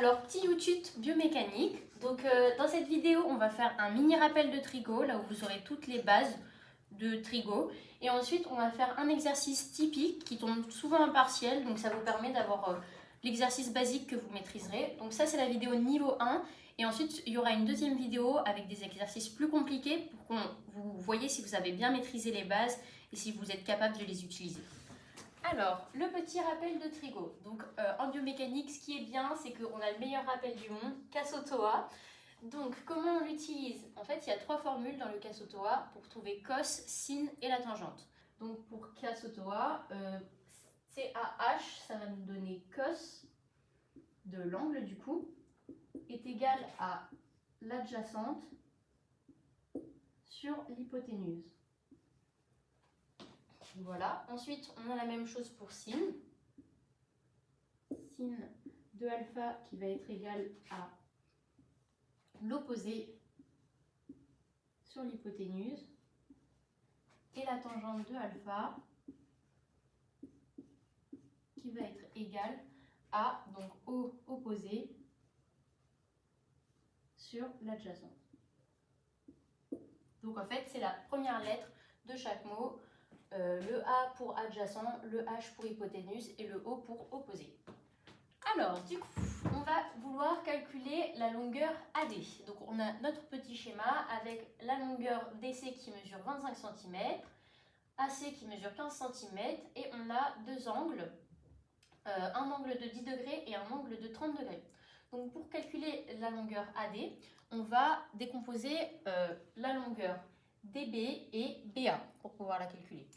Alors, petit YouTube biomécanique. Donc, dans cette vidéo, on va faire un mini rappel de trigo, là où vous aurez toutes les bases de trigo. Et ensuite, on va faire un exercice typique qui tombe souvent en partiel. Donc, ça vous permet d'avoir l'exercice basique que vous maîtriserez. Donc, ça, c'est la vidéo niveau 1. Et ensuite, il y aura une deuxième vidéo avec des exercices plus compliqués pour que vous voyez si vous avez bien maîtrisé les bases et si vous êtes capable de les utiliser. Alors, le petit rappel de trigo. Donc, en biomécanique, ce qui est bien, c'est qu'on a le meilleur rappel du monde, Casotoa. Donc, comment on l'utilise? En fait, il y a 3 formules dans le Casotoa pour trouver cos, sin et la tangente. Donc, pour Casotoa, CAH, ça va nous donner cos de l'angle du coup, est égal à l'adjacente sur l'hypoténuse. Voilà. Ensuite, on a la même chose pour sin. Sin de alpha qui va être égal à l'opposé sur l'hypoténuse. Et la tangente de alpha qui va être égale à, donc, au opposé sur l'adjacente. Donc en fait, c'est la première lettre de chaque mot. Le A pour adjacent, le H pour hypoténuse et le O pour opposé. Alors, du coup, on va vouloir calculer la longueur AD. Donc, on a notre petit schéma avec la longueur DC qui mesure 25 cm, AC qui mesure 15 cm et on a deux angles, un angle de 10 degrés et un angle de 30 degrés. Donc, pour calculer la longueur AD, on va décomposer la longueur DB et BA pour pouvoir la calculer.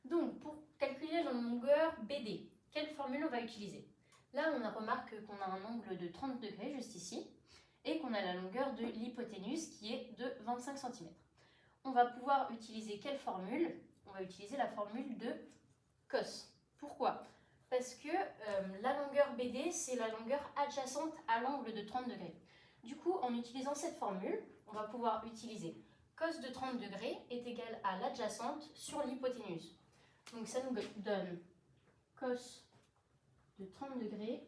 Donc, pour calculer la longueur BD, quelle formule on va utiliser? Là, on remarque qu'on a un angle de 30 degrés juste ici et qu'on a la longueur de l'hypoténuse qui est de 25 cm. On va pouvoir utiliser quelle formule? On va utiliser la formule de cos. Pourquoi? Parce que la longueur BD, c'est la longueur adjacente à l'angle de 30 degrés. Du coup, en utilisant cette formule, on va pouvoir utiliser cos de 30 degrés est égal à l'adjacente sur l'hypoténuse. Donc ça nous donne cos de 30 degrés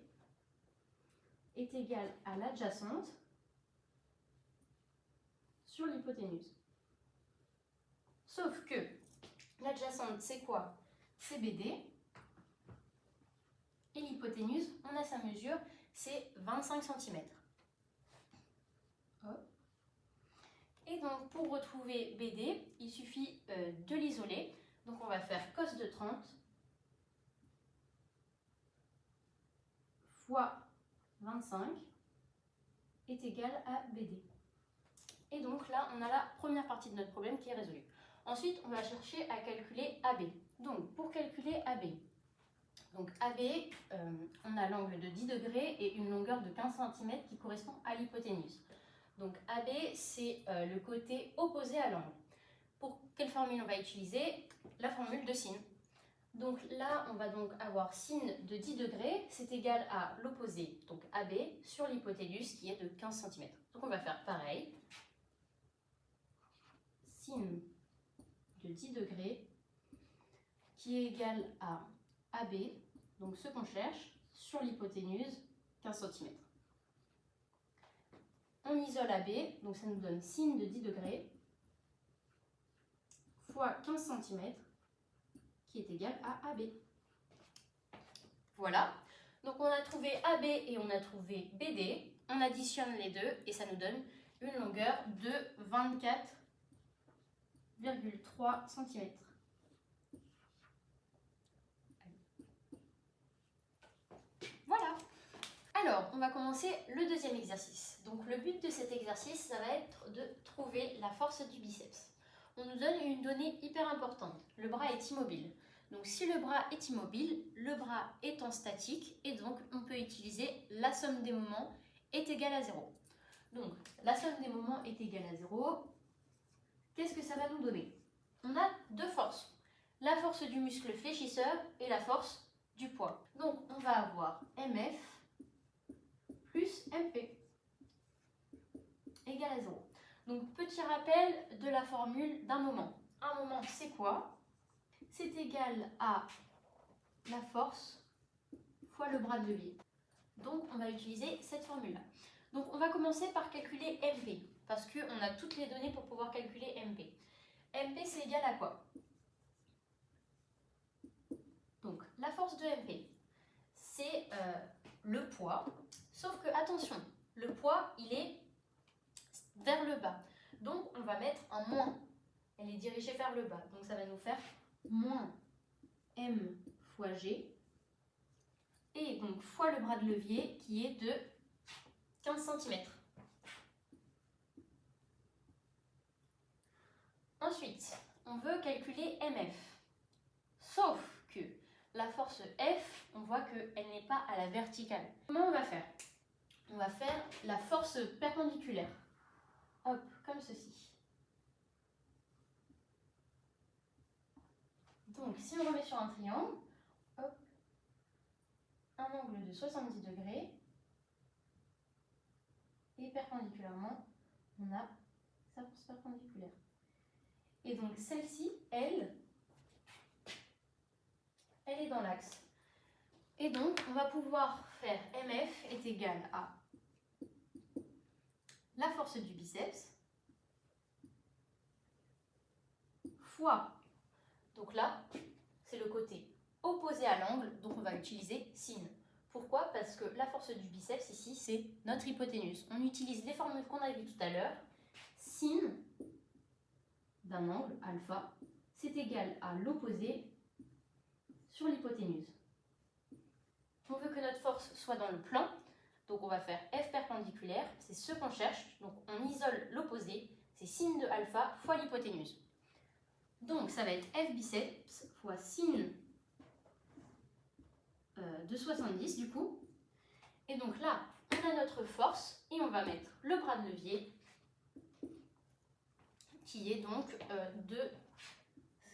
est égal à l'adjacente sur l'hypoténuse. Sauf que l'adjacente, c'est quoi? C'est BD. Et l'hypoténuse, on a sa mesure, c'est 25 cm. Et donc, pour retrouver BD, il suffit de l'isoler. Donc, on va faire cos de 30 fois 25 est égal à BD. Et donc là, on a la première partie de notre problème qui est résolue. Ensuite, on va chercher à calculer AB. Donc, pour calculer AB, donc AB, on a l'angle de 10 degrés et une longueur de 15 cm qui correspond à l'hypoténuse. Donc AB, c'est le côté opposé à l'angle. Pour quelle formule on va utiliser? La formule de sin. Donc là, on va donc avoir sin de 10 degrés, c'est égal à l'opposé, donc AB, sur l'hypoténuse qui est de 15 cm. Donc on va faire pareil. Sin de 10 degrés qui est égal à AB, donc ce qu'on cherche, sur l'hypoténuse, 15 cm. On isole AB, donc ça nous donne sin de 10 degrés fois 15 cm qui est égal à AB. Voilà, donc on a trouvé AB et on a trouvé BD, on additionne les deux et ça nous donne une longueur de 24,3 cm. Voilà. Alors, on va commencer le deuxième exercice. Donc le but de cet exercice, ça va être de trouver la force du biceps. On nous donne une donnée hyper importante, le bras est immobile. Donc si le bras est immobile, le bras étant statique et donc on peut utiliser la somme des moments est égale à 0. Donc la somme des moments est égale à 0. Qu'est-ce que ça va nous donner? On a deux forces, la force du muscle fléchisseur et la force du poids. Donc on va avoir MF plus MP égale à 0. Donc petit rappel de la formule d'un moment. Un moment c'est quoi? C'est égal à la force fois le bras de levier. Donc on va utiliser cette formule-là. Donc on va commencer par calculer MP, parce qu'on a toutes les données pour pouvoir calculer MP. MP c'est égal à quoi? Donc la force de MP, c'est le poids, sauf que attention, le poids il est vers le bas. Donc on va mettre un moins, elle est dirigée vers le bas, donc ça va nous faire moins M fois G, et donc fois le bras de levier qui est de 15 cm. Ensuite, on veut calculer MF, sauf que la force F, on voit qu'elle n'est pas à la verticale. Comment on va faire? On va faire la force perpendiculaire. Hop, comme ceci. Donc, si on remet sur un triangle, hop, un angle de 70 degrés, et perpendiculairement, on a sa force perpendiculaire. Et donc, celle-ci, elle est dans l'axe. Et donc, on va pouvoir faire MF est égal à la force du biceps fois, donc là, c'est le côté opposé à l'angle, donc on va utiliser sin. Pourquoi? Parce que la force du biceps ici, c'est notre hypoténuse. On utilise les formules qu'on a vues tout à l'heure. Sin d'un angle, alpha, c'est égal à l'opposé sur l'hypoténuse. On veut que notre force soit dans le plan, donc on va faire F perpendiculaire, c'est ce qu'on cherche, donc on isole l'opposé, c'est sin de alpha fois l'hypoténuse. Donc ça va être F biceps fois sin de 70 du coup. Et donc là, on a notre force et on va mettre le bras de levier qui est donc de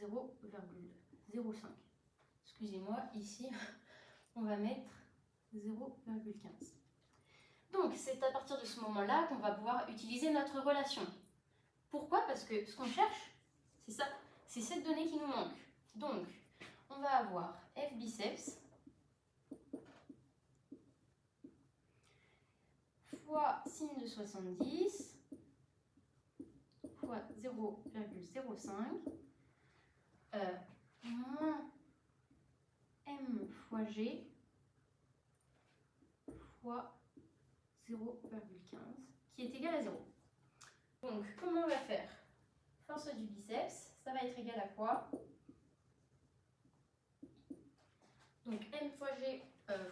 0,05. Excusez-moi, ici, on va mettre 0,15. Donc, c'est à partir de ce moment-là qu'on va pouvoir utiliser notre relation. Pourquoi? Parce que ce qu'on cherche, c'est ça, c'est cette donnée qui nous manque. Donc, on va avoir F biceps fois sin de 70 fois 0,05 moins M fois G fois 0,15 qui est égal à 0. Donc, comment on va faire? Force du biceps, ça va être égal à quoi? Donc, M fois G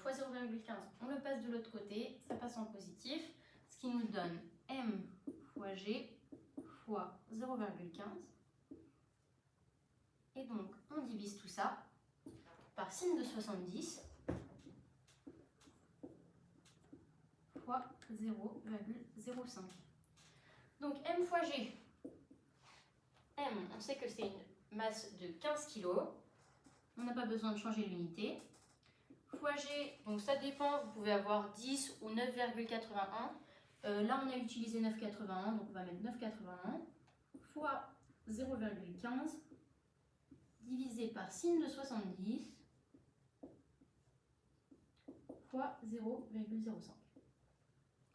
fois 0,15, on le passe de l'autre côté, ça passe en positif, ce qui nous donne M fois G fois 0,15. Et donc, on divise tout ça par sin de 70 fois 0,05. Donc, M fois G. M, on sait que c'est une masse de 15 kg. On n'a pas besoin de changer l'unité. Fois G, donc ça dépend, vous pouvez avoir 10 ou 9,81. Là, on a utilisé 9,81, donc on va mettre 9,81 fois 0,15 divisé par sin de 70 fois 0,05.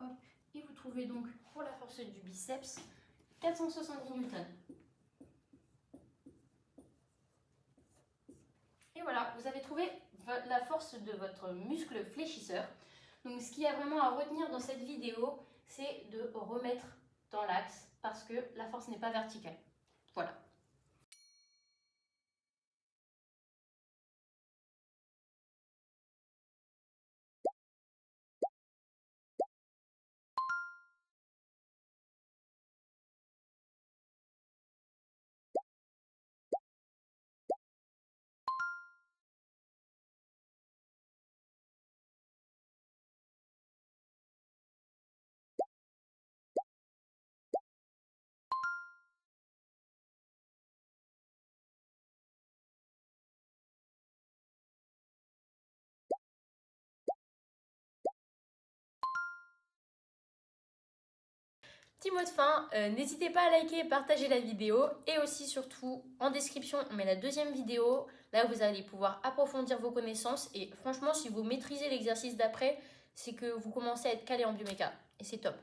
Hop, et vous trouvez donc pour la force du biceps 470 newtons. Et voilà, vous avez trouvé la force de votre muscle fléchisseur. Donc ce qu'il y a vraiment à retenir dans cette vidéo, c'est de remettre dans l'axe parce que la force n'est pas verticale. Voilà. Petit mot de fin, n'hésitez pas à liker et partager la vidéo et aussi surtout en description on met la deuxième vidéo, là vous allez pouvoir approfondir vos connaissances et franchement si vous maîtrisez l'exercice d'après, c'est que vous commencez à être calé en bioméca. Et c'est top.